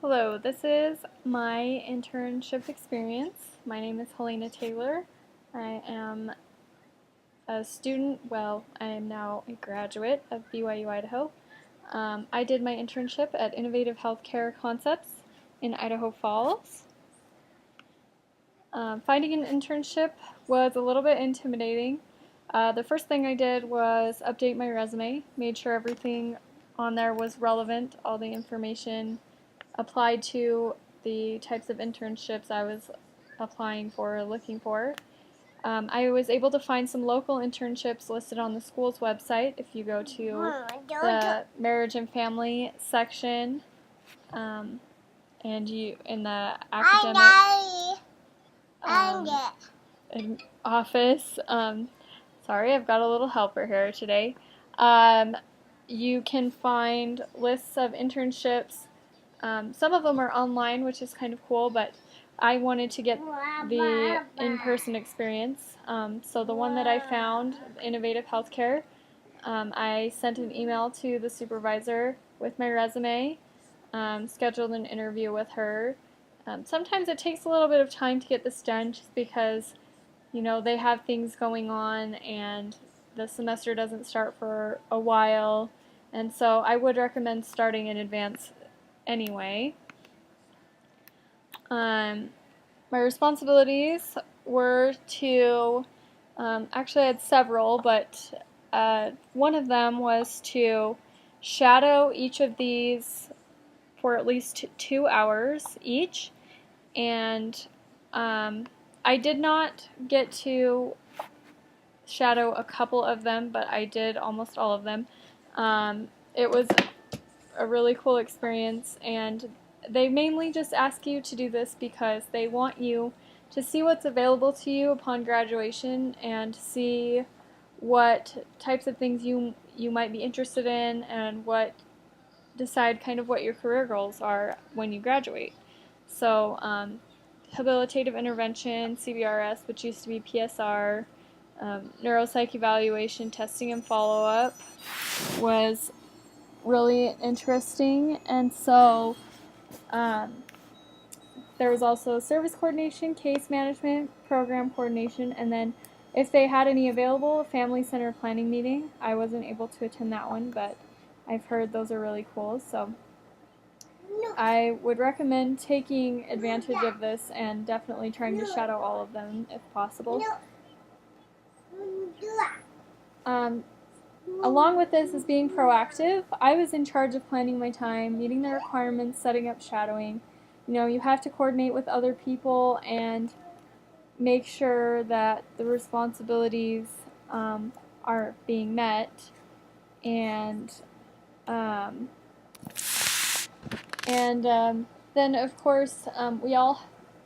Hello, this is my internship experience. My name is Helena Taylor. I am a student, I am now a graduate of BYU, Idaho. I did my internship at Innovative Healthcare Concepts in Idaho Falls. Finding an internship was a little bit intimidating. The first thing I did was update my resume, made sure everything on there was relevant, all the information applied to the types of internships I was applying for or looking for. I was able to find some local internships listed on the school's website. If you go to the marriage and family section, and you in the academic office, sorry, I've got a little helper here today. You can find lists of internships. Some of them are online, which is kind of cool, but I wanted to get the in-person experience. So the one that I found, Innovative Healthcare, I sent an email to the supervisor with my resume, scheduled an interview with her. Sometimes it takes a little bit of time to get this done just because, they have things going on and the semester doesn't start for a while. And so I would recommend starting in advance anyway. My responsibilities were to, actually I had several, but one of them was to shadow each of these for at least 2 hours each, and I did not get to shadow a couple of them, but I did almost all of them. It was a really cool experience, and they mainly just ask you to do this because they want you to see what's available to you upon graduation and see what types of things you might be interested in and decide kind of what your career goals are when you graduate. So habilitative intervention, CBRS, which used to be PSR, neuropsych evaluation, testing and follow-up was really interesting. And so there was also service coordination, case management, program coordination, and then if they had any available, family center planning meeting. I wasn't able to attend that one, but I've heard those are really cool. So I would recommend taking advantage of this and definitely trying to shadow all of them if possible. Along with this is being proactive. I was in charge of planning my time, meeting the requirements, setting up shadowing. You have to coordinate with other people and make sure that the responsibilities are being met. And then of course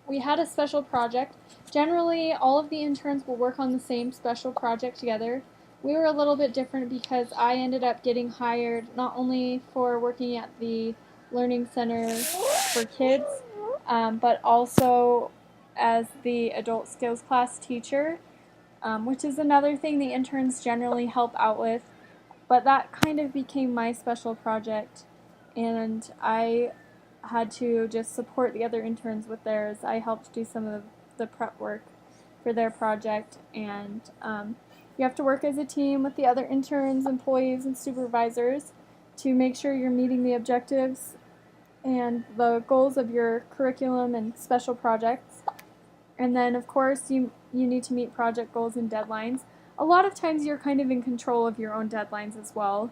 we had a special project. Generally, all of the interns will work on the same special project together. We were a little bit different because I ended up getting hired not only for working at the Learning Center for Kids, but also as the adult skills class teacher, which is another thing the interns generally help out with. But that kind of became my special project, and I had to just support the other interns with theirs. I helped do some of the prep work for their project, and you have to work as a team with the other interns, employees, and supervisors to make sure you're meeting the objectives and the goals of your curriculum and special projects. And then, of course, you need to meet project goals and deadlines. A lot of times you're kind of in control of your own deadlines as well.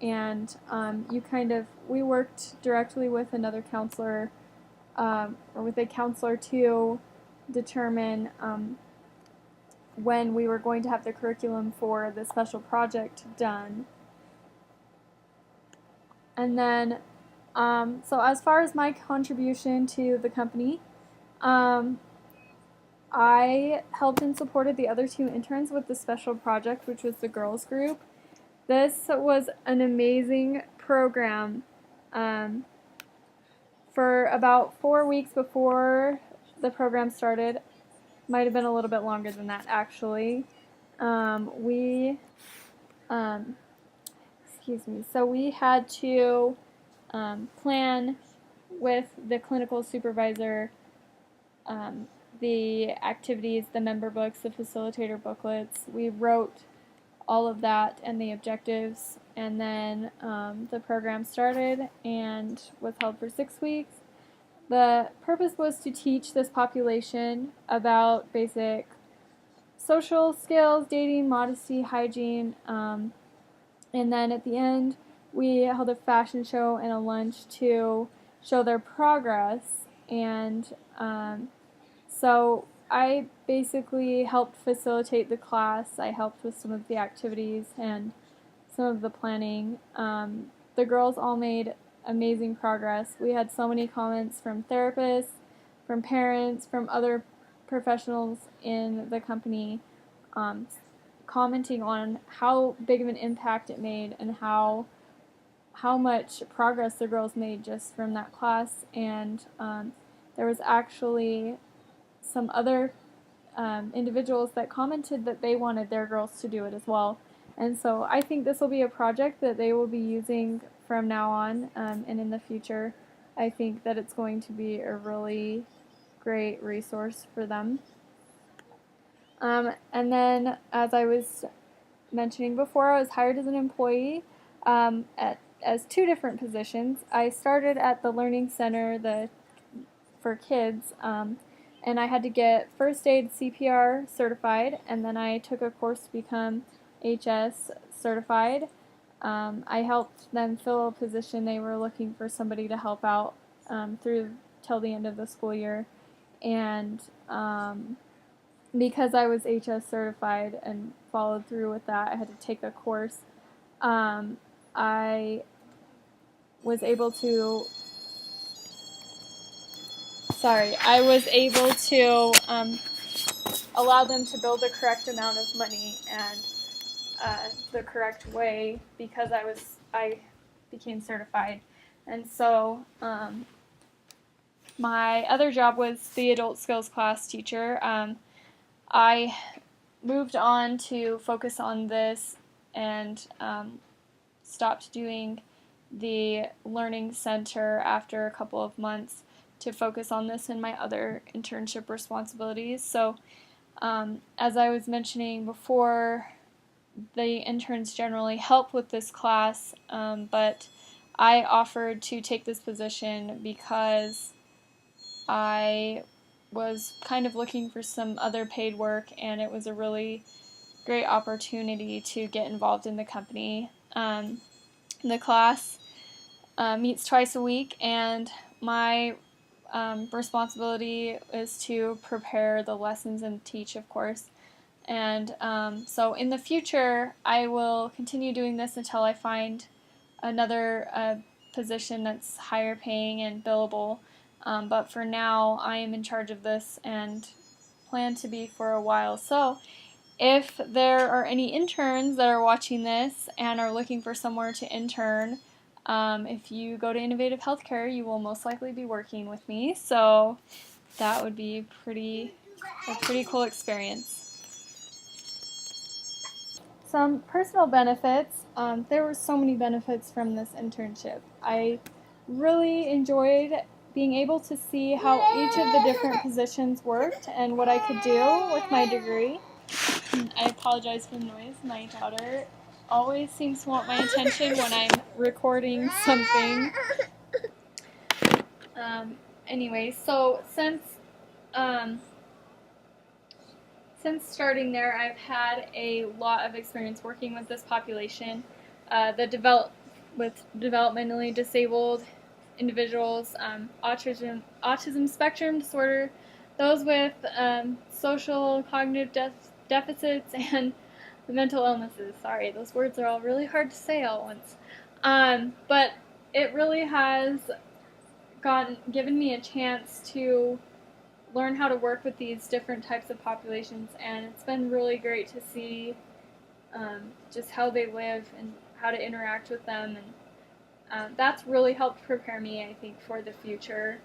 And we worked directly with another counselor, or with a counselor to determine when we were going to have the curriculum for the special project done. And then, so as far as my contribution to the company, I helped and supported the other two interns with the special project, which was the girls group. This was an amazing program. For about 4 weeks before the program started, might have been a little bit longer than that actually, so we had to plan with the clinical supervisor the activities, the member books, the facilitator booklets. We wrote all of that and the objectives, and then the program started and was held for 6 weeks. The purpose was to teach this population about basic social skills, dating, modesty, hygiene, and then at the end we held a fashion show and a lunch to show their progress. And so I basically helped facilitate the class. I helped with some of the activities and some of the planning. The girls all made amazing progress. We had so many comments from therapists, from parents, from other professionals in the company, commenting on how big of an impact it made and how much progress the girls made just from that class. And there was actually some other individuals that commented that they wanted their girls to do it as well. And so I think this will be a project that they will be using from now on, and in the future. I think that it's going to be a really great resource for them. And then, as I was mentioning before, I was hired as an employee as 2 different positions. I started at the Learning Center for kids, and I had to get first aid CPR certified, and then I took a course to become HS certified. I helped them fill a position. They were looking for somebody to help out through till the end of the school year, and because I was HS certified and followed through with that, I had to take a course. I was able to allow them to build the correct amount of money and the correct way because I became certified. And so my other job was the adult skills class teacher. I moved on to focus on this and stopped doing the learning center after a couple of months to focus on this and my other internship responsibilities. So as I was mentioning before, the interns generally help with this class, but I offered to take this position because I was kind of looking for some other paid work, and it was a really great opportunity to get involved in the company. The class meets twice a week, and my responsibility is to prepare the lessons and teach, of course. And so in the future, I will continue doing this until I find another position that's higher paying and billable. But for now, I am in charge of this and plan to be for a while. So if there are any interns that are watching this and are looking for somewhere to intern, if you go to Innovative Healthcare, you will most likely be working with me. So that would be a pretty cool experience. Some personal benefits. There were so many benefits from this internship. I really enjoyed being able to see how each of the different positions worked and what I could do with my degree. I apologize for the noise. My daughter always seems to want my attention when I'm recording something. Anyway, so since starting there, I've had a lot of experience working with this population, with developmentally disabled individuals, autism spectrum disorder, those with social cognitive deficits, and mental illnesses. Sorry, those words are all really hard to say all at once. But it really has given me a chance to learn how to work with these different types of populations, and it's been really great to see just how they live and how to interact with them, and that's really helped prepare me, I think, for the future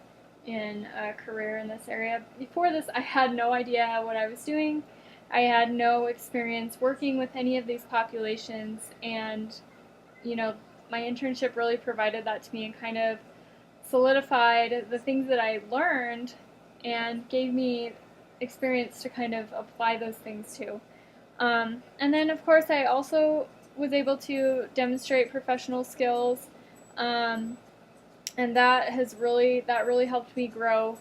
in a career in this area. Before this, I had no idea what I was doing. I had no experience working with any of these populations, and my internship really provided that to me and kind of solidified the things that I learned and gave me experience to kind of apply those things to. And then, of course, I also was able to demonstrate professional skills, and that really helped me grow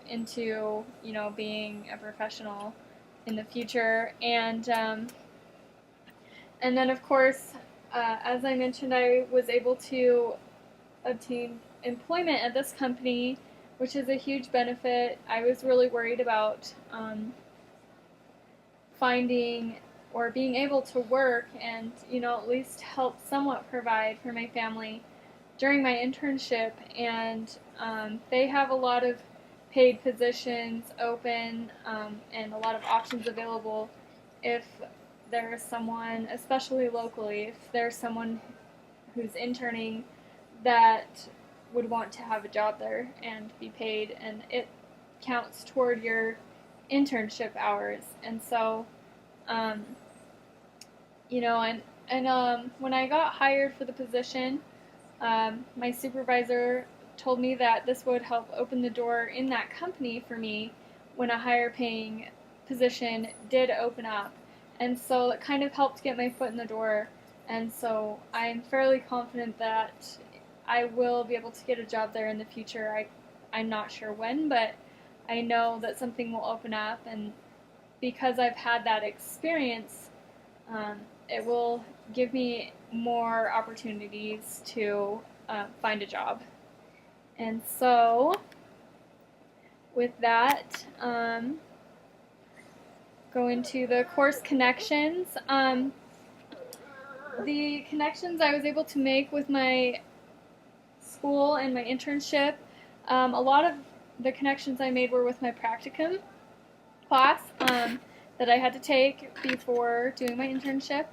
into being a professional in the future. And then, of course, as I mentioned, I was able to obtain employment at this company, which is a huge benefit. I was really worried about finding or being able to work and at least help somewhat provide for my family during my internship. And they have a lot of paid positions open and a lot of options available if there is someone, especially locally, if there's someone who's interning that would want to have a job there and be paid, and it counts toward your internship hours. And so, when I got hired for the position, my supervisor told me that this would help open the door in that company for me when a higher paying position did open up. And so it kind of helped get my foot in the door. And so I'm fairly confident that I will be able to get a job there in the future. I'm not sure when, but I know that something will open up, and because I've had that experience, it will give me more opportunities to find a job. And so, with that, go into the course connections. The connections I was able to make with my school and my internship, a lot of the connections I made were with my practicum class that I had to take before doing my internship.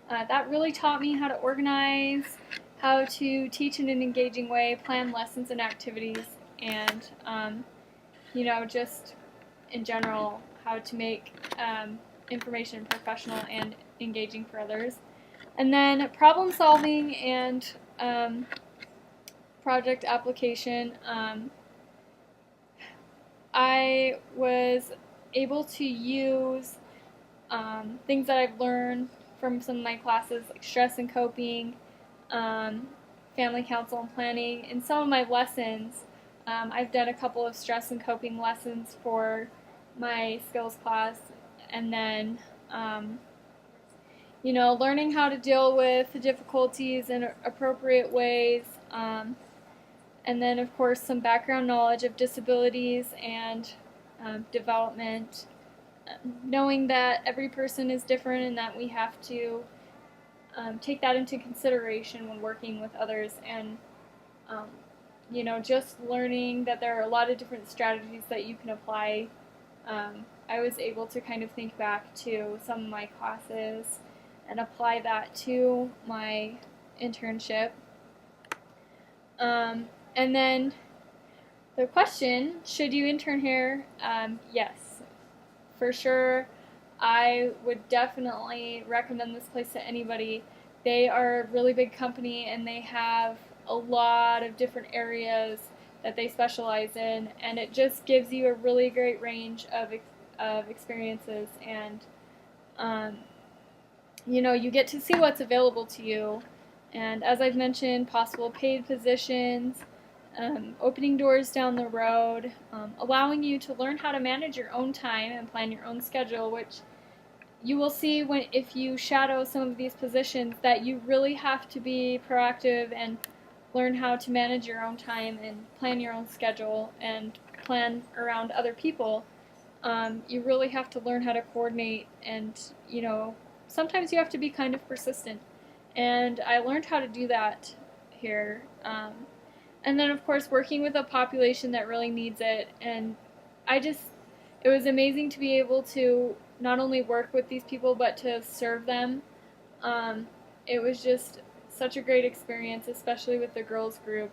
That really taught me how to organize, how to teach in an engaging way, plan lessons and activities, and just in general how to make information professional and engaging for others. And then problem solving and project application. I was able to use things that I've learned from some of my classes, like stress and coping, family council and planning. In some of my lessons, I've done a couple of stress and coping lessons for my skills class, and then learning how to deal with difficulties in appropriate ways, and then of course some background knowledge of disabilities and development, knowing that every person is different and that we have to take that into consideration when working with others, and just learning that there are a lot of different strategies that you can apply. I was able to kind of think back to some of my classes and apply that to my internship. And then the question, should you intern here? Yes, for sure. I would definitely recommend this place to anybody. They are a really big company, and they have a lot of different areas that they specialize in, and it just gives you a really great range of experiences, and you get to see what's available to you. And as I've mentioned, possible paid positions, opening doors down the road, allowing you to learn how to manage your own time and plan your own schedule, which you will see if you shadow some of these positions, that you really have to be proactive and learn how to manage your own time and plan your own schedule and plan around other people. You really have to learn how to coordinate, and sometimes you have to be kind of persistent. And I learned how to do that here. And then, of course, working with a population that really needs it. And it was amazing to be able to not only work with these people, but to serve them. It was just such a great experience, especially with the girls group.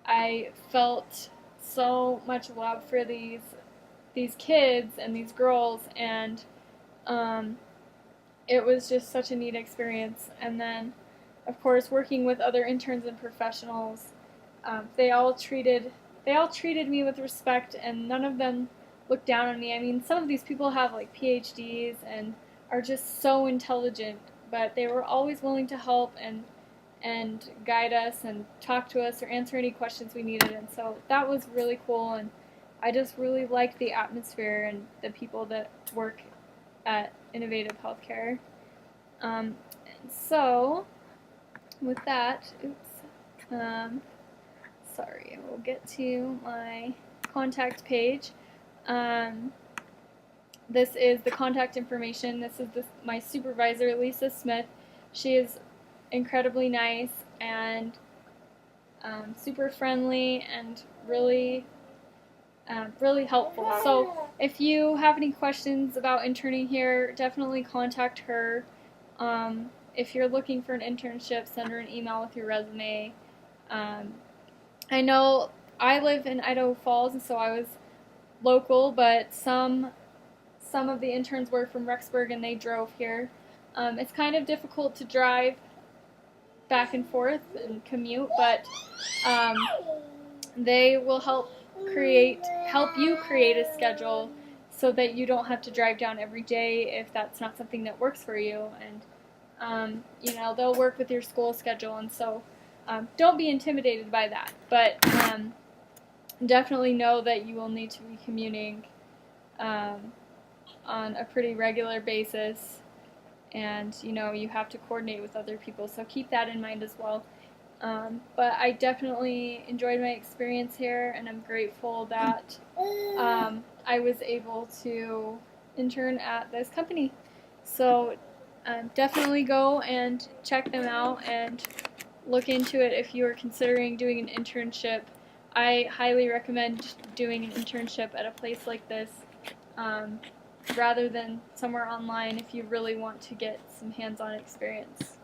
I felt so much love for these kids and these girls, and it was just such a neat experience. And then, of course, working with other interns and professionals, they all treated me with respect, and none of them looked down on me. I mean, some of these people have like PhDs and are just so intelligent, but they were always willing to help and guide us and talk to us or answer any questions we needed, and so that was really cool, and I just really liked the atmosphere and the people that work at Innovative Healthcare. And so, with that, sorry, we'll get to my contact page. This is the contact information. This is my supervisor, Lisa Smith. She is incredibly nice and super friendly and really helpful. So if you have any questions about interning here, definitely contact her. If you're looking for an internship, send her an email with your resume. I know I live in Idaho Falls, and so I was local, but some of the interns were from Rexburg and they drove here. It's kind of difficult to drive back and forth and commute, but they will help you create a schedule so that you don't have to drive down every day if that's not something that works for you, and they'll work with your school schedule, and so don't be intimidated by that, but definitely know that you will need to be commuting on a pretty regular basis, and you have to coordinate with other people, so keep that in mind as well. But I definitely enjoyed my experience here, and I'm grateful that I was able to intern at this company. So definitely go and check them out and look into it if you are considering doing an internship. I highly recommend doing an internship at a place like this rather than somewhere online if you really want to get some hands-on experience.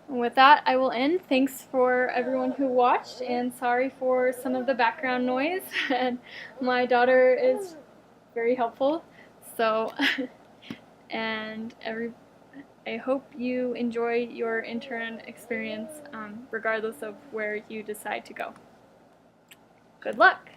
And with that, I will end. Thanks for everyone who watched, and sorry for some of the background noise. And my daughter is very helpful, so and I hope you enjoy your intern experience regardless of where you decide to go. Good luck!